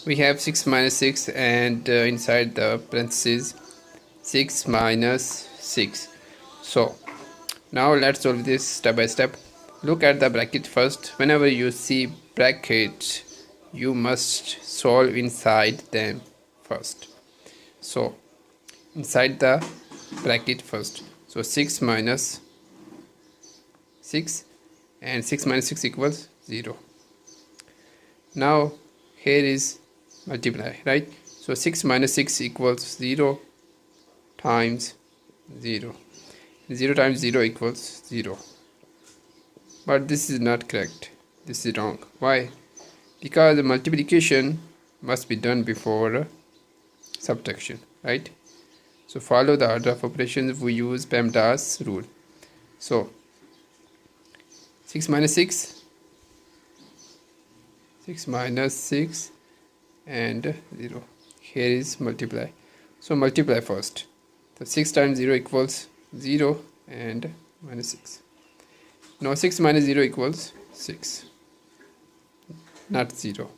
we have 6 minus 6 and inside the parentheses 6 minus 6. So now let's solve this step by step. Look at the bracket first. Whenever you see bracket, you must solve inside them first. So inside the bracket first. So 6 minus 6 and 6 minus 6 equals 0. Now here is multiply, right? So 6 minus 6 equals 0 times 0. 0 times 0 equals 0. But this is not correct. This is wrong. Why? Because the multiplication must be done before subtraction, right? So follow the order of operations. We use PEMDAS rule. So 6 minus 6, 6 minus 6 and 0. Here is multiply. So multiply first. So 6 times 0 equals 0 and minus 6. Now 6 minus 0 equals 6, not 0.